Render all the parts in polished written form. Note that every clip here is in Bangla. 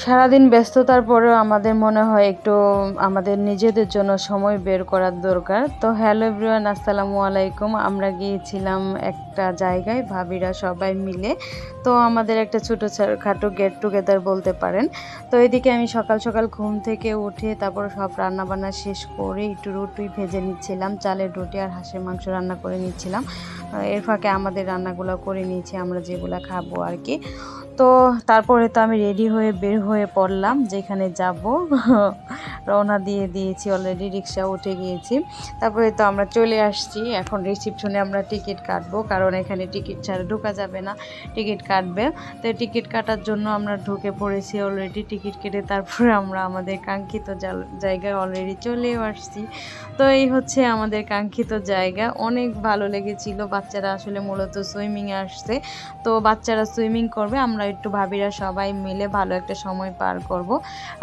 সারাদিন ব্যস্ততার পরেও আমাদের মনে হয় একটু আমাদের নিজেদের জন্য সময় বের করার দরকার। তো হ্যালো এভরিওয়ান, আসসালামু আলাইকুম। আমরা গিয়েছিলাম একটা জায়গায় ভাবিরা সবাই মিলে। তো আমাদের একটা খাটো গেট টুগেদার বলতে পারেন। তো এদিকে আমি সকাল সকাল ঘুম থেকে উঠে তারপর সব রান্নাবান্না শেষ করে একটু রুটি ভেজে নিচ্ছিলাম, চালের রুটি আর হাঁসের মাংস রান্না করে নিচ্ছিলাম। এর ফাঁকে আমাদের রান্নাগুলো করে নিয়েছি, আমরা যেগুলো খাবো আর কি। তো তারপরে তো আমি রেডি হয়ে বের হয়ে পড়লাম যেখানে যাব। রওনা দিয়ে দিয়েছি, অলরেডি রিক্সা উঠে গিয়েছি। তারপরে তো আমরা চলে আসছি, এখন রিসিপশনে আমরা টিকিট কাটবো, কারণ এখানে টিকিট ছাড়া ঢোকা যাবে না, টিকিট কাটবে। তো টিকিট কাটার জন্য আমরা ঢুকে পড়েছি অলরেডি। টিকিট কেটে তারপরে আমরা আমাদের কাঙ্ক্ষিত জায়গায় অলরেডি চলেও আসছি। তো এই হচ্ছে আমাদের কাঙ্ক্ষিত জায়গা, অনেক ভালো লেগেছিল। বাচ্চারা আসলে মূলত সুইমিংয়ে আসছে, তো বাচ্চারা সুইমিং করবে, আমরা একটু ভাবিরা সবাই মিলে ভালো একটা সময় পার করব।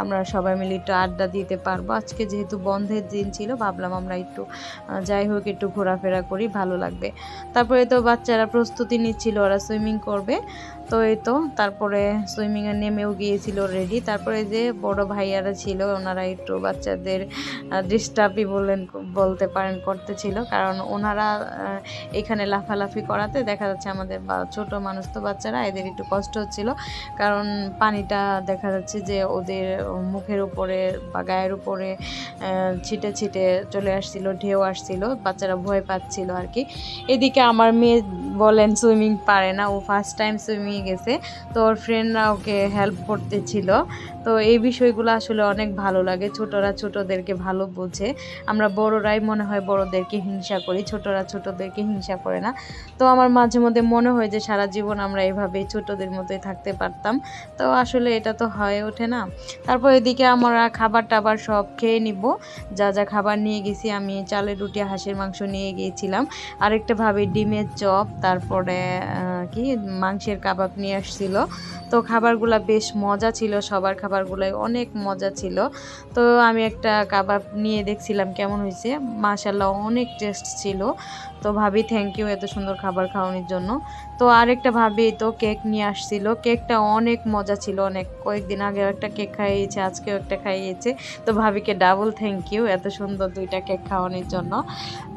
আমরা সবাই মিলে একটু আড্ডা দিতে পারবো। আজকে যেহেতু বন্ধের দিন ছিল, ভাবলাম আমরা একটু যাই হোক একটু ঘোরাফেরা করি, ভালো লাগবে। তারপরে তো বাচ্চারা প্রস্তুতি নিচ্ছিল, ওরা সুইমিং করবে। তো এই তো তারপরে সুইমিংয়ে নেমেও গিয়েছিল রেডি। তারপরে যে বড় ভাইয়ারা ছিল, ওনারা একটু বাচ্চাদের ডিস্টার্বই বলতে পারেন করতেছিল, কারণ ওনারা এখানে লাফালাফি করাতে দেখা যাচ্ছে আমাদের ছোট মানুষ তো বাচ্চারা, এদের একটু কষ্ট হচ্ছিল, কারণ পানিটা দেখা যাচ্ছে যে ওদের মুখের উপরে বা গায়ের উপরে ছিটে ছিটে চলে আসছিল, ঢেউ আসছিল, বাচ্চারা ভয় পাচ্ছিল আর কি। এদিকে আমার মেয়ে বলেন সুইমিং পারে না, ও ফার্স্ট টাইম সুইমিংয়ে গেছে, তো ওর ফ্রেন্ডরা ওকে হেল্প করতেছিল। তো এই বিষয়গুলো আসলে অনেক ভালো লাগে, ছোটরা ছোটদেরকে ভালো বোঝে। আমরা বড়রাই মনে হয় বড়দেরকে হিংসা করি, ছোটরা ছোটদেরকে হিংসা করে না। তো আমার মাঝে মধ্যে মনে হয় যে সারা জীবন আমরা এভাবেই ছোটদের মতোই থাকতে পারতাম, তো আসলে এটা তো হয়ে ওঠে না। তারপর এদিকে আমরা খাবার টাবার সব খেয়ে নিব, যা যা খাবার নিয়ে গেছি। আমি চালের রুটি হাঁসের মাংস নিয়ে গিয়েছিলাম, আরেকটা ভাবে ডিমের চপ, তারপরে কি মাংসের কাবাব নিয়ে আসছিল। তো খাবারগুলো বেশ মজা ছিল, সবার খাবারগুলোই অনেক মজা ছিল। তো আমি একটা কাবাব নিয়ে দেখছিলাম কেমন হয়েছে, মাশাআল্লাহ অনেক টেস্ট ছিল। তো ভাবি থ্যাংক ইউ এত সুন্দর খাবার খাওয়ানোর জন্য। তো আরেকটা ভাবি তো কেক নিয়ে আসছিল, কেকটা অনেক মজা ছিল, অনেক কয়েকদিন আগে একটা কেক খাইয়েছে, আজকেও একটা খাইয়েছে। তো ভাবিকে ডাবল থ্যাংক ইউ এত সুন্দর দুইটা কেক খাওয়ানোর জন্য।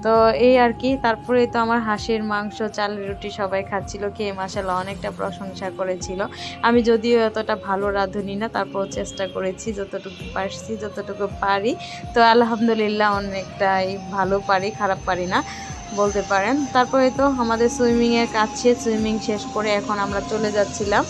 তো এই আর কি। তারপরে তো আমার হাঁসের মাংস চালের রুটি সবাই খাচ্ছিল, খেয়ে মাশাআল্লাহ অনেকটা প্রশংসা করেছিল। আমি যদিও এতটা ভালো রাঁধুনি না, তারপর চেষ্টা করেছি যতটুকু পারছি, যতটুকু পারি। তো আলহামদুলিল্লাহ অনেকটাই ভালো পারি, খারাপ পারি না বলতে পারেন। তারপরে তো আমাদের সুইমিংয়ের কাজ শেষ, সুইমিং শেষ করে এখন আমরা চলে যাচ্ছিলাম।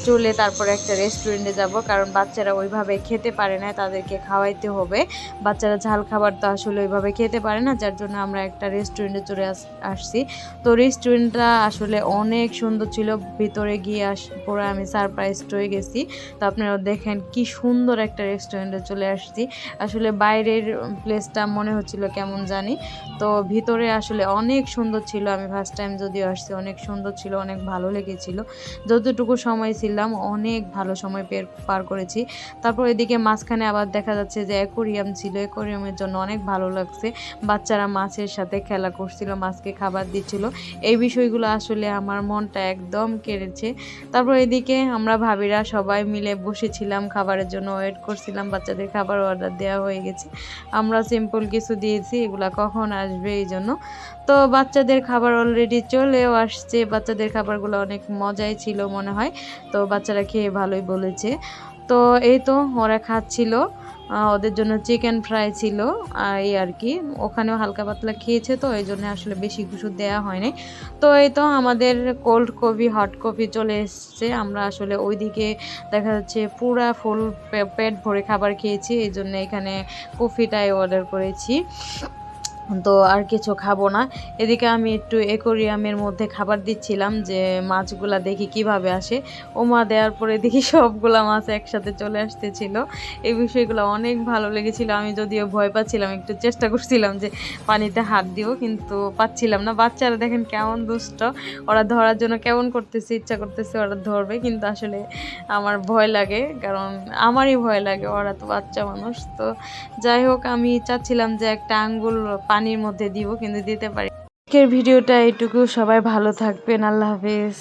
চলে তারপরে একটা রেস্টুরেন্টে যাব, কারণ বাচ্চারা ওইভাবে খেতে পারে না, তাদেরকে খাওয়াইতে হবে। বাচ্চারা ঝাল খাবার তো আসলে ওইভাবে খেতে পারে না, যার জন্য আমরা একটা রেস্টুরেন্টে চলে আসছি। তো রেস্টুরেন্টটা আসলে অনেক সুন্দর ছিল, ভিতরে গিয়ে পরে আমি সারপ্রাইজড হয়ে গেছি। তো আপনারা দেখেন কি সুন্দর একটা রেস্টুরেন্টে চলে আসছি। আসলে বাইরের প্লেসটা মনে হচ্ছিল কেমন জানি, তো ভিতরে আসলে অনেক সুন্দর ছিল। আমি ফার্স্ট টাইম যদিও আসছি, অনেক সুন্দর ছিল, অনেক ভালো লেগেছিল। যতটুকু সময় ছিলাম অনেক ভালো সময় পার করেছি। তারপর এদিকে মাঝখানে আবার দেখা যাচ্ছে যে অ্যাকোরিয়াম ছিল, অ্যাকোরিয়ামের জন্য অনেক ভালো লাগছে। বাচ্চারা মাছের সাথে খেলা করছিল, মাছকে খাবার দিচ্ছিল, এই বিষয়গুলো আসলে আমার মনটা একদম কেড়েছে। তারপর এদিকে আমরা ভাবিরা সবাই মিলে বসেছিলাম, খাবারের জন্য ওয়েট করছিলাম, বাচ্চাদের খাবার অর্ডার দেওয়া হয়ে গেছে। আমরা সিম্পল কিছু দিয়েছি, এগুলা কখন আসবে এই জন্য। তো বাচ্চাদের খাবার অলরেডি চলেও আসছে, বাচ্চাদের খাবারগুলো অনেক মজাই ছিল মনে হয়। তো বাচ্চারা খেয়ে ভালোই বলেছে। তো এই তো ওরা খাচ্ছিল, ওদের জন্য চিকেন ফ্রাই ছিল এই আর কি। ওখানেও হালকা পাতলা খেয়েছে, তো এই জন্য আসলে বেশি কিছু দেওয়া হয়নি। তো এই তো আমাদের কোল্ড কফি হট কফি চলে এসছে। আমরা আসলে ওইদিকে দেখা যাচ্ছে পুরা ফুল পেট ভরে খাবার খেয়েছি, এই জন্য এখানে কফিটাই অর্ডার করেছি। তো আর কিছু খাবো না। এদিকে আমি একটু অ্যাকোরিয়ামের মধ্যে খাবার দিচ্ছিলাম, যে মাছগুলা দেখি কিভাবে আসে। ওমা দেওয়ার পরে দেখি সবগুলা মাছ একসাথে চলে আসতেছিল। এই বিষয়গুলো অনেক ভালো লেগেছিল। আমি যদিও ভয় পাচ্ছিলাম, একটু চেষ্টা করছিলাম যে পানিতে হাত দিব, কিন্তু পাচ্ছিলাম না। বাচ্চারা দেখেন কেমন দুষ্ট, ওরা ধরার জন্য কেমন করতেছে, ইচ্ছা করতেছে ওরা ধরবে, কিন্তু আসলে আমার ভয় লাগে, কারণ আমারই ভয় লাগে, ওরা তো বাচ্চা মানুষ। তো যাই হোক, আমি চাচ্ছিলাম যে একটা আঙ্গুল পানির মধ্যে দিব, কিন্তু দিতে পারি। আজকের ভিডিওটা এইটুকু, সবাই ভালো থাকবেন, আল্লাহ হাফেজ।